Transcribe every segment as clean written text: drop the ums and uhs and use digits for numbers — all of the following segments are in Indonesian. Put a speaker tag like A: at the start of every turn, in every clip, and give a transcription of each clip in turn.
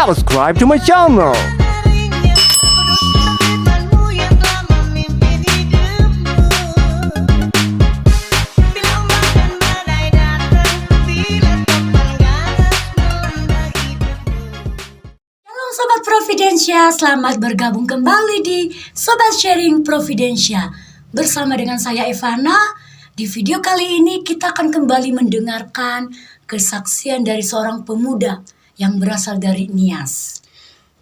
A: subscribe to my channel.
B: Sobat Providensia, selamat bergabung kembali di Sobat Sharing Providensia. Bersama dengan saya Ivana, di video kali ini kita akan kembali mendengarkan kesaksian dari seorang pemuda yang berasal dari Nias.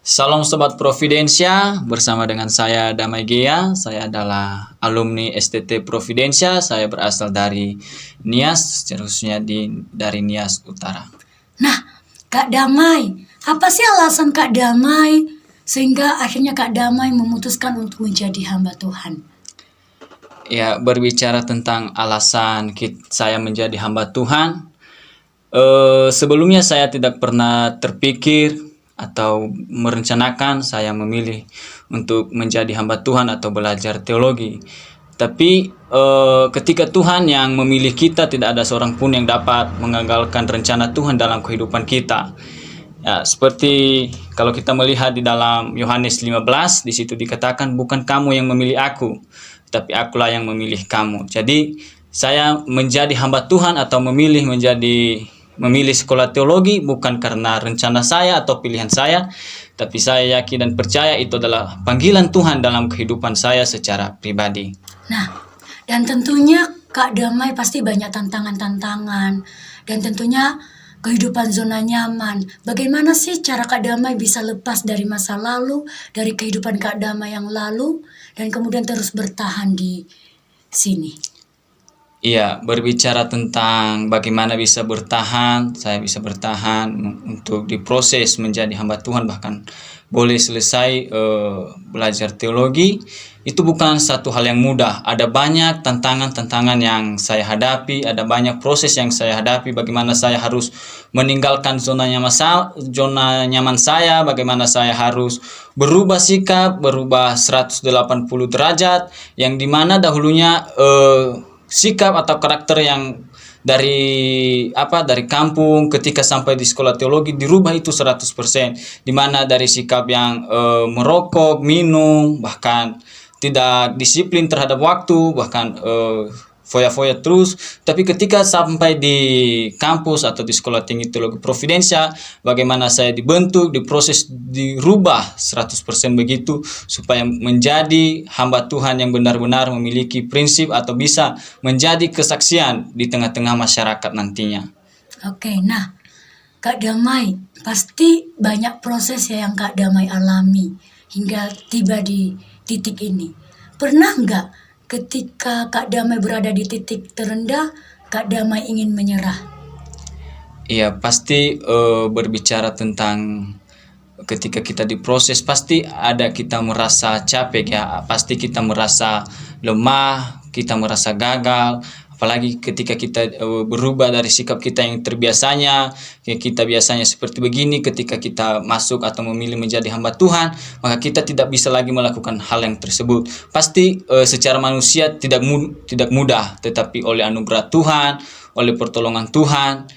C: Salam Sobat Providensia, bersama dengan saya Damai Gea. Saya adalah alumni STT Providensia. Saya berasal dari Nias, seterusnya dari Nias Utara.
B: Nah, Kak Damai, apa sih alasan Kak Damai sehingga akhirnya Kak Damai memutuskan untuk menjadi hamba Tuhan?
C: Ya, berbicara tentang alasan saya menjadi hamba Tuhan, sebelumnya saya tidak pernah terpikir atau merencanakan saya memilih untuk menjadi hamba Tuhan atau belajar teologi. Tapi ketika Tuhan yang memilih kita, tidak ada seorang pun yang dapat mengagalkan rencana Tuhan dalam kehidupan kita. Ya, seperti kalau kita melihat di dalam Yohanes 15, di situ dikatakan, bukan kamu yang memilih aku, tapi akulah yang memilih kamu. Jadi saya menjadi hamba Tuhan atau memilih sekolah teologi bukan karena rencana saya atau pilihan saya, tapi saya yakin dan percaya itu adalah panggilan Tuhan dalam kehidupan saya secara pribadi.
B: Nah, dan tentunya Kak Damai pasti banyak tantangan-tantangan dan tentunya kehidupan zona nyaman. Bagaimana sih cara Kak Damai bisa lepas dari masa lalu, dari kehidupan Kak Damai yang lalu, dan kemudian terus bertahan di sini?
C: Iya, berbicara tentang bagaimana bisa bertahan, saya bisa bertahan untuk diproses menjadi hamba Tuhan, bahkan boleh selesai belajar teologi. Itu bukan satu hal yang mudah. Ada banyak tantangan-tantangan yang saya hadapi, ada banyak proses yang saya hadapi. Bagaimana saya harus meninggalkan zona nyaman saya, bagaimana saya harus berubah sikap, berubah 180 derajat, yang dimana dahulunya sikap atau karakter yang dari kampung ketika sampai di sekolah teologi dirubah itu 100%, dimana dari sikap yang merokok, minum, bahkan tidak disiplin terhadap waktu, bahkan foya-foya terus. Tapi ketika sampai di kampus atau di Sekolah Tinggi Teologi Providensia, bagaimana saya dibentuk, diproses, dirubah 100% begitu, supaya menjadi hamba Tuhan yang benar-benar memiliki prinsip atau bisa menjadi kesaksian di tengah-tengah masyarakat nantinya.
B: Oke, nah Kak Damai, pasti banyak proses ya yang Kak Damai alami hingga tiba di titik ini. Pernah nggak ketika Kak Damai berada di titik terendah, Kak Damai ingin menyerah?
C: Iya, pasti berbicara tentang ketika kita diproses, pasti ada kita merasa capek ya, pasti kita merasa lemah, kita merasa gagal. Apalagi ketika kita berubah dari sikap kita yang terbiasanya, kita biasanya seperti begini, ketika kita masuk atau memilih menjadi hamba Tuhan, maka kita tidak bisa lagi melakukan hal yang tersebut. Pasti secara manusia tidak mudah, tetapi oleh anugerah Tuhan, oleh pertolongan Tuhan,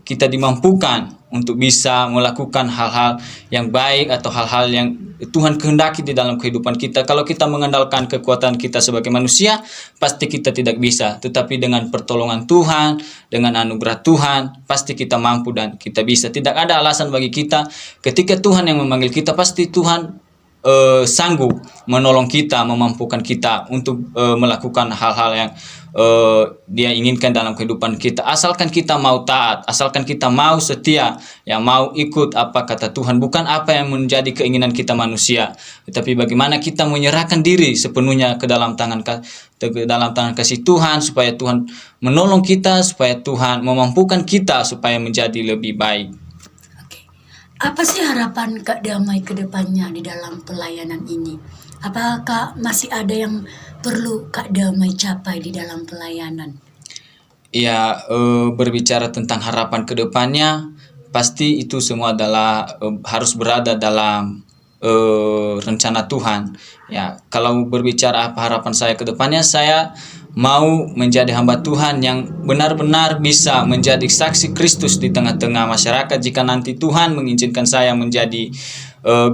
C: kita dimampukan untuk bisa melakukan hal-hal yang baik atau hal-hal yang Tuhan kehendaki di dalam kehidupan kita. Kalau kita mengandalkan kekuatan kita sebagai manusia, pasti kita tidak bisa. Tetapi dengan pertolongan Tuhan, dengan anugerah Tuhan, pasti kita mampu dan kita bisa. Tidak ada alasan bagi kita. Ketika Tuhan yang memanggil kita, pasti Tuhan sanggup menolong kita, memampukan kita untuk melakukan hal-hal yang Dia inginkan dalam kehidupan kita. Asalkan kita mau taat, asalkan kita mau setia, ya mau ikut apa kata Tuhan, bukan apa yang menjadi keinginan kita manusia, tetapi bagaimana kita menyerahkan diri sepenuhnya ke dalam tangan kasih Tuhan, supaya Tuhan menolong kita, supaya Tuhan memampukan kita supaya menjadi lebih baik.
B: Apa sih harapan Kak Damai ke depannya di dalam pelayanan ini? Apakah masih ada yang perlu Kak Damai capai di dalam pelayanan?
C: Ya, berbicara tentang harapan ke depannya, pasti itu semua adalah harus berada dalam rencana Tuhan. Ya, kalau berbicara apa harapan saya ke depannya, saya mau menjadi hamba Tuhan yang benar-benar bisa menjadi saksi Kristus di tengah-tengah masyarakat. Jika nanti Tuhan mengizinkan saya menjadi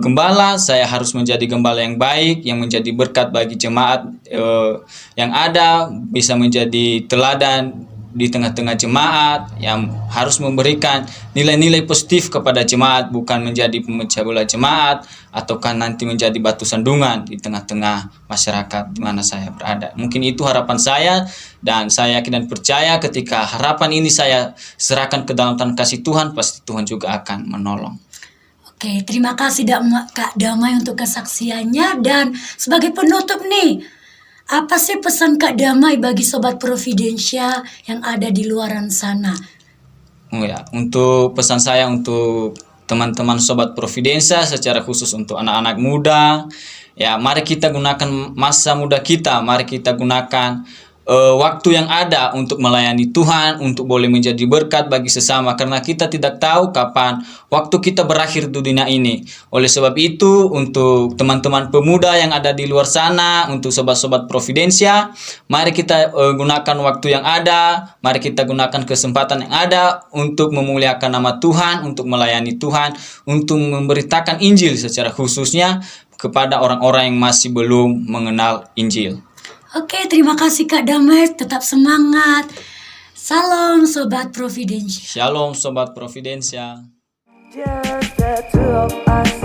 C: gembala, saya harus menjadi gembala yang baik, yang menjadi berkat bagi jemaat yang ada, bisa menjadi teladan di tengah-tengah jemaat, yang harus memberikan nilai-nilai positif kepada jemaat, bukan menjadi pemecah belah jemaat ataukah nanti menjadi batu sandungan di tengah-tengah masyarakat di mana saya berada. Mungkin itu harapan saya, dan saya yakin dan percaya ketika harapan ini saya serahkan ke dalam tangan kasih Tuhan, pasti Tuhan juga akan menolong.
B: Oke, terima kasih Kak Damai untuk kesaksiannya. Dan sebagai penutup nih, apa sih pesan Kak Damai bagi Sobat Providensia yang ada di luaran sana?
C: Oh ya, untuk pesan saya untuk teman-teman Sobat Providensia, secara khusus untuk anak-anak muda, ya mari kita gunakan masa muda kita, mari kita gunakan waktu yang ada untuk melayani Tuhan, untuk boleh menjadi berkat bagi sesama, karena kita tidak tahu kapan waktu kita berakhir di dunia ini. Oleh sebab itu, untuk teman-teman pemuda yang ada di luar sana, untuk sobat-sobat Providensia, mari kita gunakan waktu yang ada, mari kita gunakan kesempatan yang ada untuk memuliakan nama Tuhan, untuk melayani Tuhan, untuk memberitakan Injil secara khususnya kepada orang-orang yang masih belum mengenal Injil.
B: Oke, terima kasih Kak Damai, tetap semangat. Salam Sobat Providensia.
C: Shalom Sobat Providensia.
A: Just the two of us.